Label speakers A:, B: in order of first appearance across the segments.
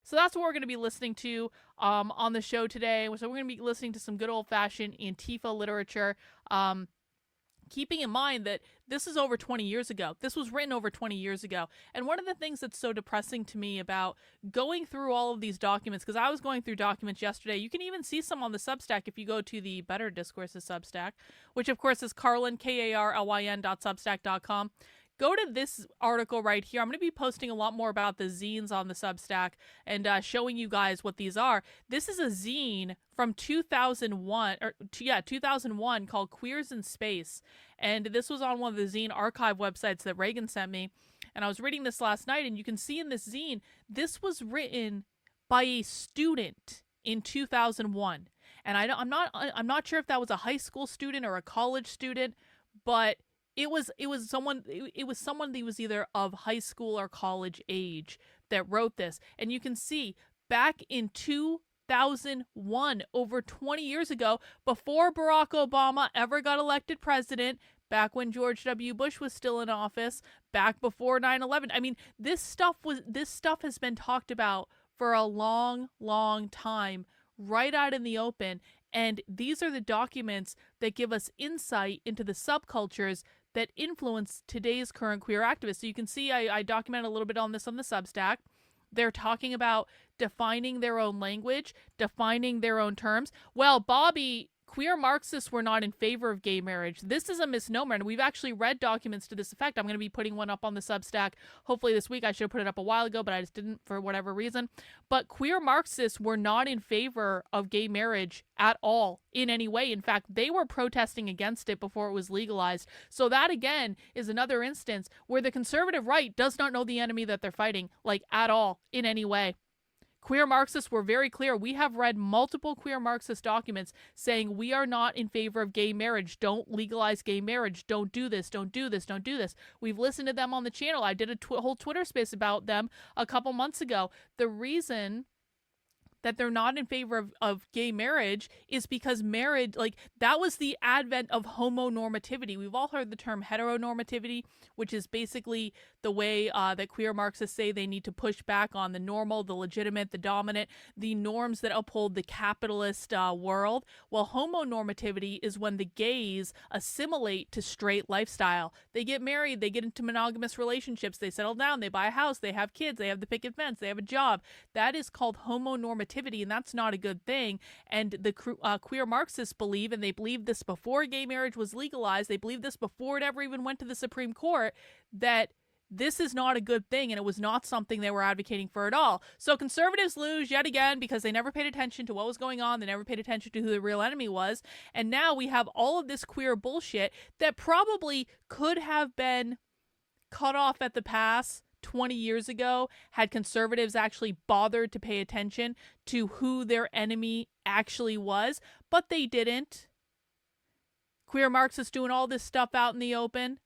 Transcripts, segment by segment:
A: So that's what we're going to be listening to on the show today. So we're going to be listening to some good old-fashioned Antifa literature. Um, Keeping in mind that this is over 20 years ago. This was written over 20 years ago. And one of the things that's so depressing to me about going through all of these documents, because I was going through documents yesterday, you can even see some on the Substack if you go to the Better Discourses Substack, which of course is Carlin, Karlyn.substack.com. Go to this article right here. I'm going to be posting a lot more about the zines on the Substack and showing you guys what these are. This is a zine from 2001, 2001 called Queers in Space. And this was on one of the zine archive websites that Reagan sent me. And I was reading this last night, and you can see in this zine, this was written by a student in 2001. And I'm not sure if that was a high school student or a college student, but it was someone that was either of high school or college age that wrote this. And you can see back in 2001, over 20 years ago, before Barack Obama ever got elected president, back when George W. Bush was still in office, back before 9/11. I mean, this stuff has been talked about for a long, long time, right out in the open. And these are the documents that give us insight into the subcultures that influence today's current queer activists. So you can see I documented a little bit on this on the Substack. They're talking about defining their own language, defining their own terms. Well, Bobby, queer Marxists were not in favor of gay marriage. This is a misnomer, and we've actually read documents to this effect. I'm going to be putting one up on the Substack hopefully this week. I should have put it up a while ago, but I just didn't for whatever reason. But queer Marxists were not in favor of gay marriage at all in any way. In fact, they were protesting against it before it was legalized. So that, again, is another instance where the conservative right does not know the enemy that they're fighting, like, at all, in any way. Queer Marxists were very clear. We have read multiple queer Marxist documents saying we are not in favor of gay marriage. Don't legalize gay marriage. Don't do this. Don't do this. Don't do this. We've listened to them on the channel. I did a whole Twitter space about them a couple months ago. The reason that they're not in favor of gay marriage is because marriage, like, that was the advent of homonormativity. We've all heard the term heteronormativity, which is basically the way that queer Marxists say they need to push back on the normal, the legitimate, the dominant, the norms that uphold the capitalist world. Well, homonormativity is when the gays assimilate to straight lifestyle. They get married, they get into monogamous relationships, they settle down, they buy a house, they have kids, they have the picket fence, they have a job. That is called homonormativity, and that's not a good thing. And the queer Marxists believe, and they believed this before gay marriage was legalized, they believed this before it ever even went to the Supreme Court, that this is not a good thing, and it was not something they were advocating for at all. So conservatives lose yet again because they never paid attention to what was going on. They never paid attention to who the real enemy was. And now we have all of this queer bullshit that probably could have been cut off at the pass 20 years ago had conservatives actually bothered to pay attention to who their enemy actually was, but they didn't. Queer Marxists doing all this stuff out in the open,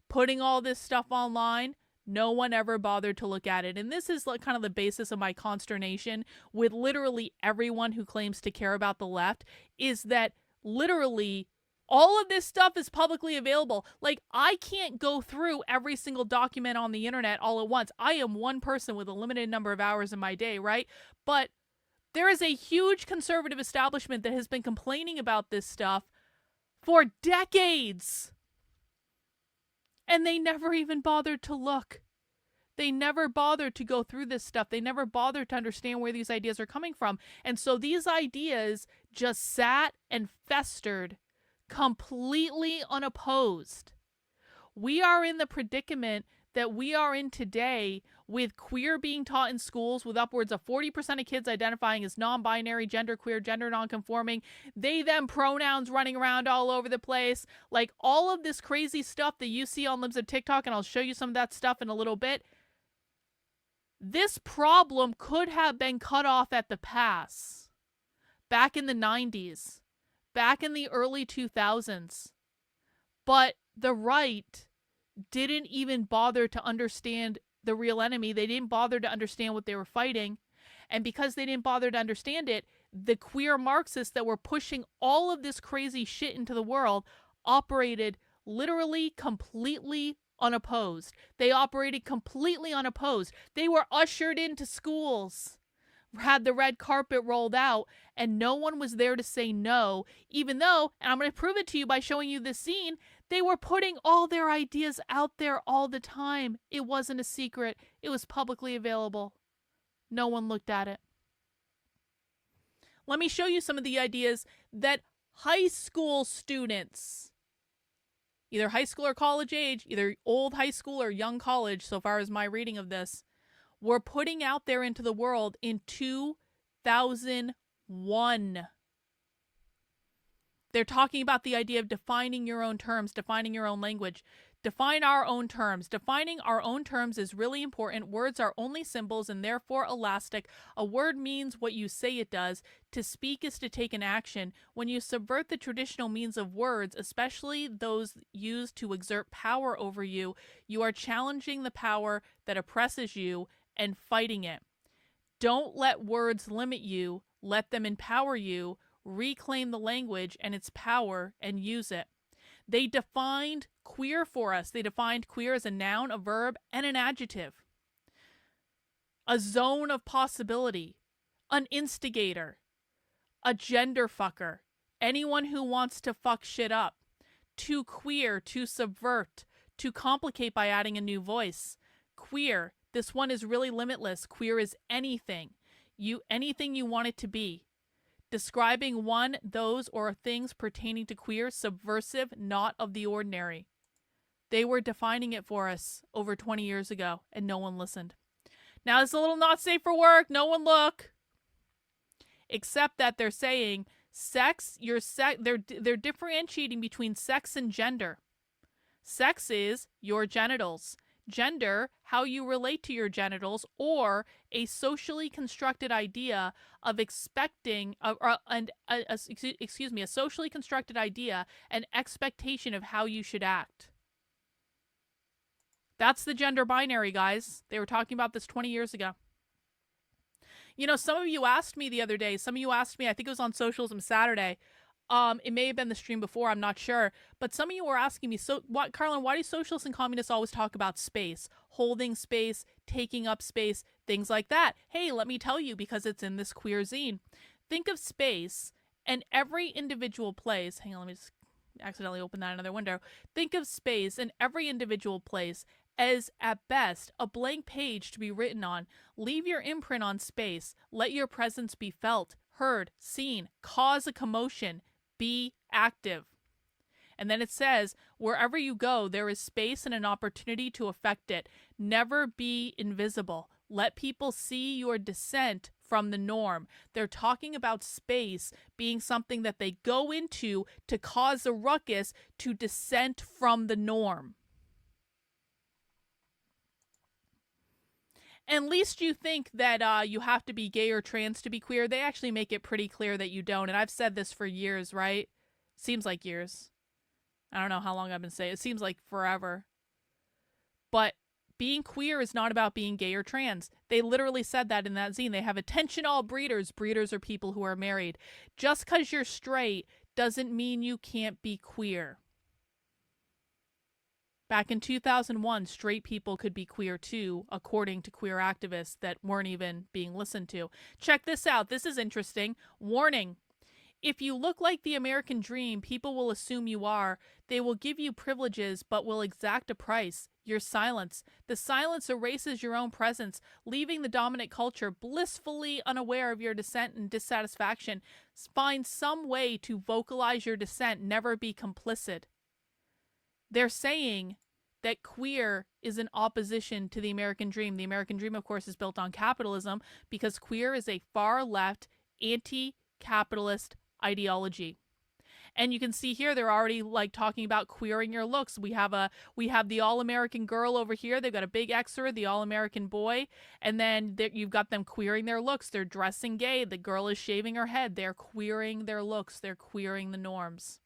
A: putting all this stuff online, no one ever bothered to look at it. And this is like kind of the basis of my consternation with literally everyone who claims to care about the left, is that literally all of this stuff is publicly available. Like, I can't go through every single document on the internet all at once. I am one person with a limited number of hours in my day, right? But there is a huge conservative establishment that has been complaining about this stuff for decades. And they never even bothered to look. They never bothered to go through this stuff. They never bothered to understand where these ideas are coming from. And so these ideas just sat and festered completely unopposed. We are in the predicament that we are in today, with queer being taught in schools, with upwards of 40% of kids identifying as non-binary, genderqueer, gender non-conforming, they, them pronouns running around all over the place. Like, all of this crazy stuff that you see on Libs of TikTok, and I'll show you some of that stuff in a little bit. This problem could have been cut off at the pass back in the 90s. Back in the early 2000s. But the right didn't even bother to understand the real enemy. They didn't bother to understand what they were fighting. And because they didn't bother to understand it, the queer Marxists that were pushing all of this crazy shit into the world operated literally completely unopposed. They operated completely unopposed. They were ushered into schools. had the red carpet rolled out, and no one was there to say no, even though, and I'm going to prove it to you by showing you this scene, they were putting all their ideas out there all the time. It wasn't a secret. It was publicly available. No one looked at it. Let me show you some of the ideas that high school students, either high school or college age, either old high school or young college, so far as my reading of this, were putting out there into the world in 2001. They're talking about the idea of defining your own terms, defining your own language. Define our own terms. Defining our own terms is really important. Words are only symbols and therefore elastic. A word means what you say it does. To speak is to take an action. When you subvert the traditional means of words, especially those used to exert power over you, you are challenging the power that oppresses you and fighting it. Don't let words limit you. Let them empower you. Reclaim the language and its power and use it. They defined queer for us. They defined queer as a noun, a verb, and an adjective. A zone of possibility, an instigator, a gender fucker, anyone who wants to fuck shit up, to queer, to subvert, to complicate by adding a new voice. Queer, this one is really limitless. Queer is anything. Anything you want it to be. Describing one, those, or things pertaining to queer, subversive, not of the ordinary. They were defining it for us over 20 years ago, and no one listened. Now it's a little not safe for work. No one look. Except that they're saying sex, they're differentiating between sex and gender. Sex is your genitals. Gender, how you relate to your genitals, or a socially constructed idea of expecting, a socially constructed idea, an expectation of how you should act. That's the gender binary, guys. They were talking about this 20 years ago. You know, some of you asked me the other day, I think it was on Socialism Saturday, it may have been the stream before, I'm not sure. But some of you were asking me, Carlin, why do socialists and communists always talk about space? Holding space, taking up space, things like that. Hey, let me tell you, because it's in this queer zine. Think of space and every individual place. Hang on, let me just accidentally open that another window. Think of space and every individual place as, at best, a blank page to be written on. Leave your imprint on space. Let your presence be felt, heard, seen, cause a commotion. Be active. And then it says, wherever you go, there is space and an opportunity to affect it. Never be invisible. Let people see your dissent from the norm. They're talking about space being something that they go into to cause a ruckus, to dissent from the norm. And least you think that you have to be gay or trans to be queer. They actually make it pretty clear that you don't. And I've said this for years, right? Seems like years. I don't know how long I've been saying it. It seems like forever. But being queer is not about being gay or trans. They literally said that in that zine. They have attention all breeders. Breeders are people who are married. Just because you're straight doesn't mean you can't be queer. Back in 2001, straight people could be queer too, according to queer activists that weren't even being listened to. Check this out. This is interesting. Warning. If you look like the American dream, people will assume you are. They will give you privileges, but will exact a price. Your silence. The silence erases your own presence, leaving the dominant culture blissfully unaware of your dissent and dissatisfaction. Find some way to vocalize your dissent. Never be complicit. They're saying that queer is in opposition to the American dream. The American dream, of course, is built on capitalism because queer is a far-left, anti-capitalist ideology. And you can see here they're already like talking about queering your looks. We have the all-American girl over here. They've got a big Xer, the all-American boy, and then you've got them queering their looks. They're dressing gay. The girl is shaving her head. They're queering their looks. They're queering the norms.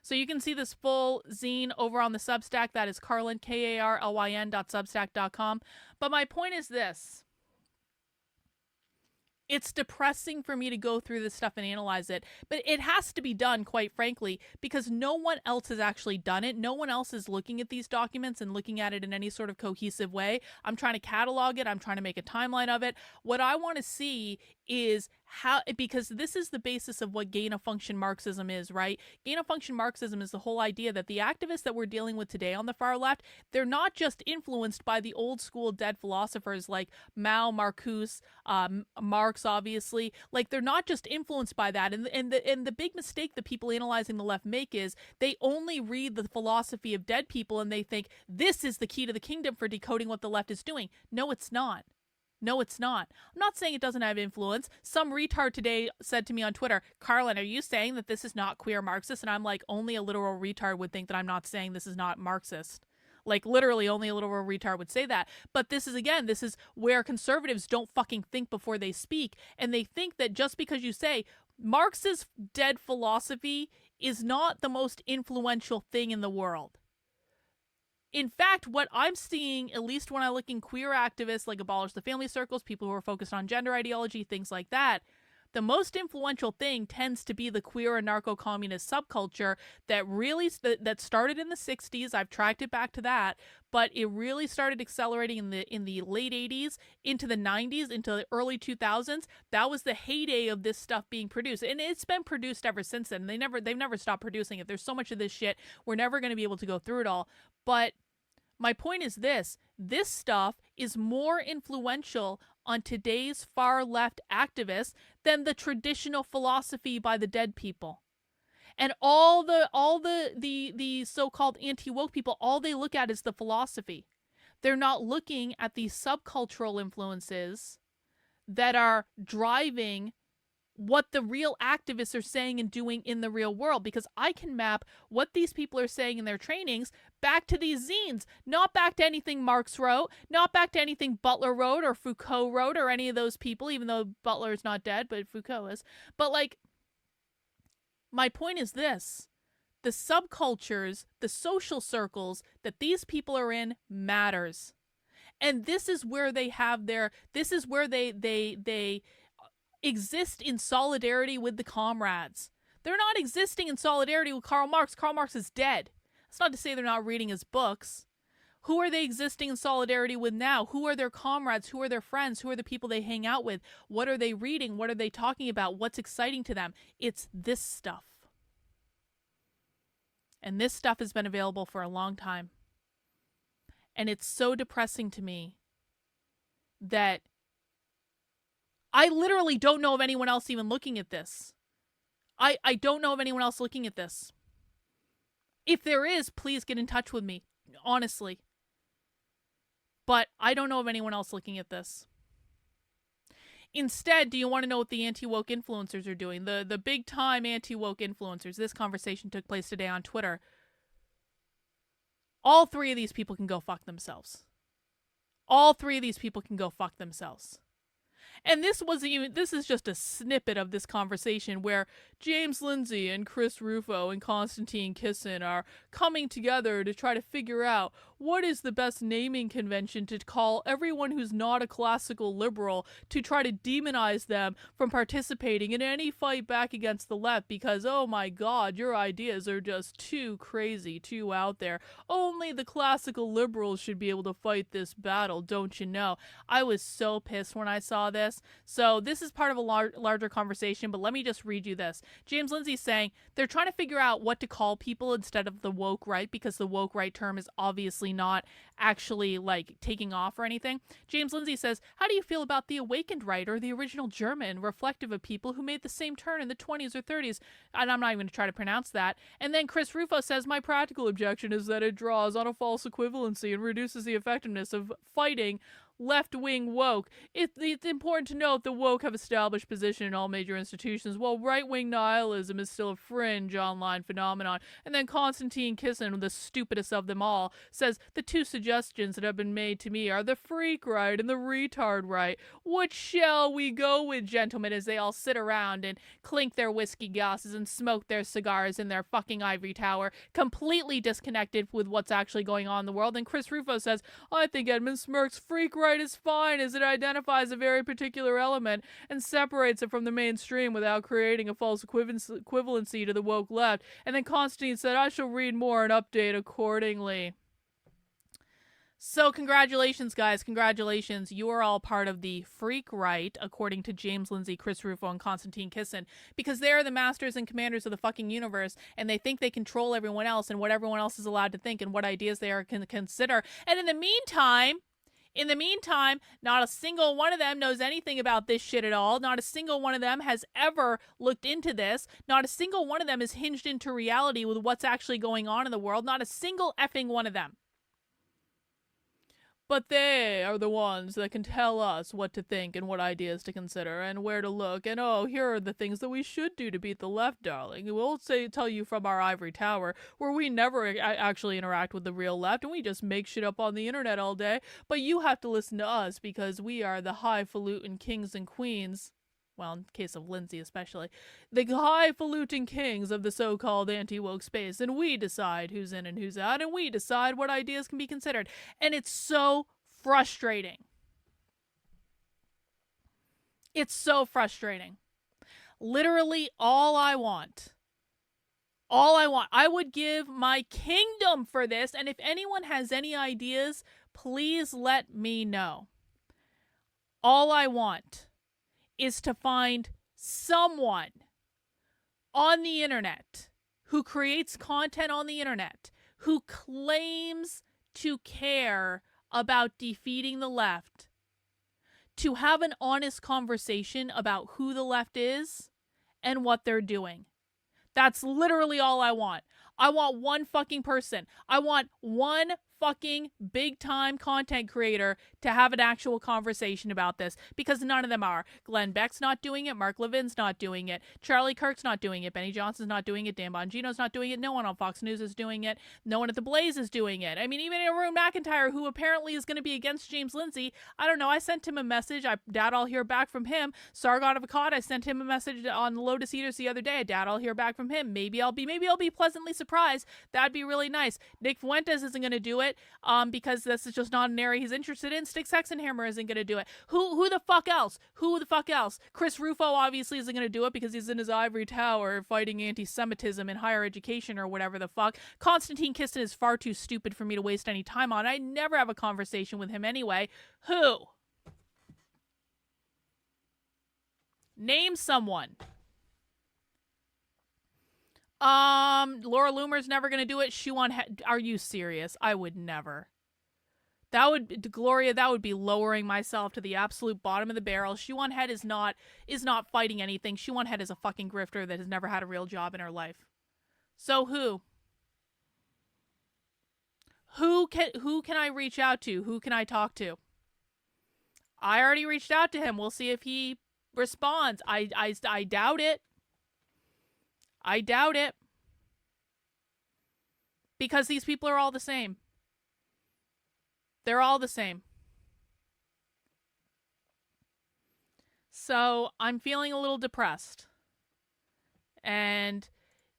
A: So you can see this full zine over on the Substack. That is Carlin, KARLYN.substack.com. But my point is this. It's depressing for me to go through this stuff and analyze it, but it has to be done, quite frankly, because no one else has actually done it. No one else is looking at these documents and looking at it in any sort of cohesive way. I'm trying to catalog it. I'm trying to make a timeline of it. What I want to see is how, because this is the basis of what gain of function Marxism is, right? Gain of function Marxism is the whole idea that the activists that we're dealing with today on the far left, they're not just influenced by the old school dead philosophers like Mao, Marcuse, Marx, obviously. Like, they're not just influenced by that. And the big mistake that people analyzing the left make is they only read the philosophy of dead people and they think this is the key to the kingdom for decoding what the left is doing. No, it's not. No, it's not. I'm not saying it doesn't have influence. Some retard today said to me on Twitter, Carlin, are you saying that this is not queer Marxist? And I'm like, only a literal retard would think that I'm not saying this is not Marxist. Like, literally, only a literal retard would say that. But this is where conservatives don't fucking think before they speak. And they think that just because you say Marx's dead philosophy is not the most influential thing in the world. In fact, what I'm seeing, at least when I look in queer activists like Abolish the Family Circles, people who are focused on gender ideology, things like that, the most influential thing tends to be the queer and narco-communist subculture that started in the 60s. I've tracked it back to that, but it really started accelerating in the late 80s, into the 90s, into the early 2000s. That was the heyday of this stuff being produced, and it's been produced ever since then. They've never stopped producing it. There's so much of this shit, we're never going to be able to go through it all. But my point is this stuff is more influential on today's far left activists than the traditional philosophy by the dead people. And all the so-called anti-woke people, all they look at is the philosophy. They're not looking at the subcultural influences that are driving what the real activists are saying and doing in the real world, because I can map what these people are saying in their trainings back to these zines, not back to anything Marx wrote, not back to anything Butler wrote or Foucault wrote or any of those people, even though Butler is not dead, but Foucault is. But, like, my point is this. The subcultures, the social circles that these people are in matters. And this is where they exist in solidarity with the comrades. They're not existing in solidarity with Karl Marx. Karl Marx is dead. That's not to say they're not reading his books. Who are they existing in solidarity with now? Who are their comrades? Who are their friends? Who are the people they hang out with? What are they reading? What are they talking about? What's exciting to them? It's this stuff. And this stuff has been available for a long time. And it's so depressing to me that I literally don't know of anyone else even looking at this. I don't know of anyone else looking at this. If there is, please get in touch with me, honestly. But I don't know of anyone else looking at this. Instead, do you want to know what the anti-woke influencers are doing? The big-time anti-woke influencers. This conversation took place today on Twitter. All three of these people can go fuck themselves. All three of these people can go fuck themselves. And this is just a snippet of this conversation where James Lindsay and Chris Rufo and Konstantin Kisin are coming together to try to figure out what is the best naming convention to call everyone who's not a classical liberal, to try to demonize them from participating in any fight back against the left because, oh my god, your ideas are just too crazy, too out there. Only the classical liberals should be able to fight this battle, don't you know? I was so pissed when I saw this. So this is part of a larger conversation, but let me just read you this. James Lindsay's saying they're trying to figure out what to call people instead of the woke right, because the woke right term is obviously not actually like taking off or anything. James Lindsay says, how do you feel about the awakened right, or the original German, reflective of people who made the same turn in the 20s or 30s? And I'm not even going to try to pronounce that. And then Chris Rufo says, my practical objection is that it draws on a false equivalency and reduces the effectiveness of fighting left-wing woke. It's important to note that woke have established position in all major institutions, while right-wing nihilism is still a fringe online phenomenon. And then Konstantin Kisin, the stupidest of them all, says, the two suggestions that have been made to me are the freak right and the retard right. Which shall we go with, gentlemen, as they all sit around and clink their whiskey glasses and smoke their cigars in their fucking ivory tower, completely disconnected with what's actually going on in the world. And Chris Rufo says, I think Edmund Smirk's freak right right is fine as it identifies a very particular element and separates it from the mainstream without creating a false equivalency to the woke left. And then Constantine said, I shall read more and update accordingly. So congratulations, guys. Congratulations. You are all part of the freak right, according to James Lindsay, Chris Rufo, and Konstantin Kisin, because they're the masters and commanders of the fucking universe, and they think they control everyone else and what everyone else is allowed to think and what ideas they can consider. And in the meantime, not a single one of them knows anything about this shit at all. Not a single one of them has ever looked into this. Not a single one of them is hinged into reality with what's actually going on in the world. Not a single effing one of them. But they are the ones that can tell us what to think and what ideas to consider and where to look. And oh, here are the things that we should do to beat the left, darling. We'll tell you from our ivory tower, where we never actually interact with the real left and we just make shit up on the internet all day. But you have to listen to us because we are the highfalutin kings and queens. Well, in case of Lindsay especially, the highfalutin kings of the so-called anti-woke space, and we decide who's in and who's out, and we decide what ideas can be considered. And it's so frustrating. It's so frustrating. Literally all I want, I would give my kingdom for this, and if anyone has any ideas, please let me know. All I want is to find someone on the internet who creates content on the internet who claims to care about defeating the left, to have an honest conversation about who the left is and what they're doing. That's literally all I want. I want one fucking person. I want one fucking big time content creator to have an actual conversation about this, because none of them are. Glenn Beck's not doing it. Mark Levin's not doing it. Charlie Kirk's not doing it. Benny Johnson's not doing it. Dan Bongino's not doing it. No one on Fox News is doing it. No one at The Blaze is doing it. I mean, even Arun McIntyre, who apparently is going to be against James Lindsay, I don't know. I sent him a message. I doubt I'll hear back from him. Sargon of Akkad, I sent him a message on Lotus Eaters the other day. I doubt I'll hear back from him. Maybe I'll be pleasantly surprised. That'd be really nice. Nick Fuentes isn't going to do it. Because this is just not an area he's interested in. Styx Hexenhammer isn't going to do it. Who the fuck else? Who the fuck else? Chris Rufo obviously isn't going to do it because he's in his ivory tower fighting anti-Semitism in higher education or whatever the fuck. Konstantin Kisin is far too stupid for me to waste any time on. I never have a conversation with him anyway. Who? Name someone. Laura Loomer's never gonna do it. Are you serious? I would never. Gloria, that would be lowering myself to the absolute bottom of the barrel. Shuan Head is not fighting anything. Shuan Head is a fucking grifter that has never had a real job in her life. So who? Who can I reach out to? Who can I talk to? I already reached out to him. We'll see if he responds. I doubt it. I doubt it. Because these people are all the same. They're all the same. So I'm feeling a little depressed. And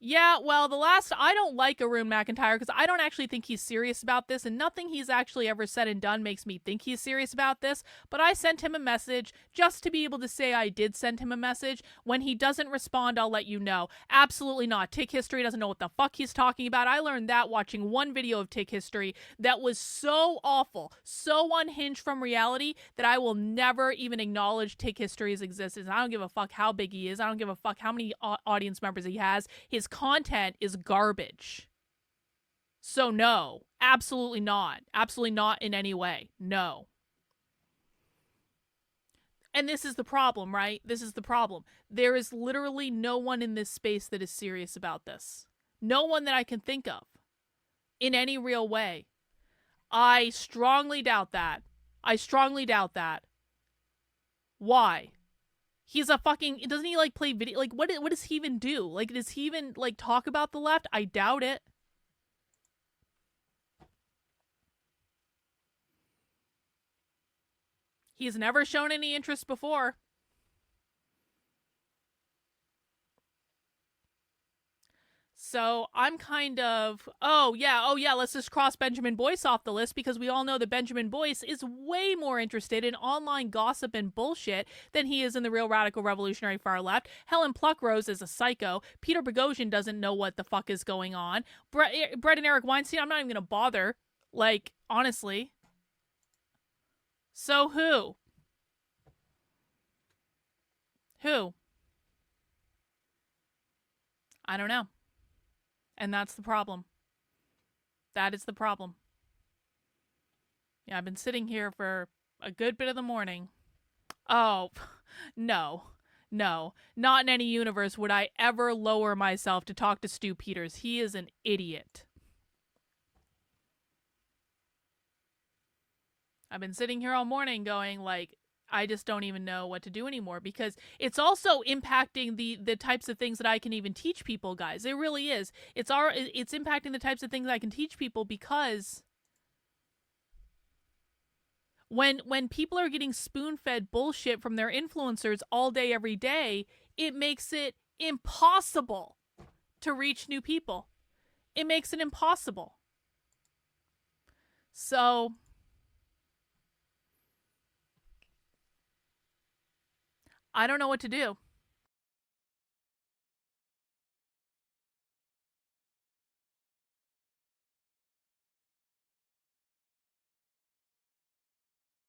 A: yeah, well, I don't like Arun McIntyre because I don't actually think he's serious about this, and nothing he's actually ever said and done makes me think he's serious about this, but I sent him a message just to be able to say I did send him a message. When he doesn't respond, I'll let you know. Absolutely not. Tick History doesn't know what the fuck he's talking about. I learned that watching one video of Tick History that was so awful, so unhinged from reality that I will never even acknowledge Tick History's existence. I don't give a fuck how big he is. I don't give a fuck how many audience members he has. His content is garbage. So no, absolutely not. Absolutely not in any way. No. And this is the problem, right? This is the problem. There is literally no one in this space that is serious about this. No one that I can think of in any real way. I strongly doubt that. Why? He's a fucking, doesn't he like play video? Like what does he even do? Like does he even like talk about the left? I doubt it. He's never shown any interest before. So I'm kind of, oh yeah, let's just cross Benjamin Boyce off the list because we all know that Benjamin Boyce is way more interested in online gossip and bullshit than he is in the real radical revolutionary far left. Helen Pluckrose is a psycho. Peter Boghossian doesn't know what the fuck is going on. Brett and Eric Weinstein, I'm not even gonna bother. Like, honestly. So who? Who? I don't know. And that's the problem. That is the problem. Yeah, I've been sitting here for a good bit of the morning. Oh, no. No. Not in any universe would I ever lower myself to talk to Stu Peters. He is an idiot. I've been sitting here all morning going, like, I just don't even know what to do anymore because it's also impacting the types of things that I can even teach people, guys. It really is. It's impacting the types of things I can teach people because when people are getting spoon-fed bullshit from their influencers all day every day, it makes it impossible to reach new people. It makes it impossible. So I don't know what to do.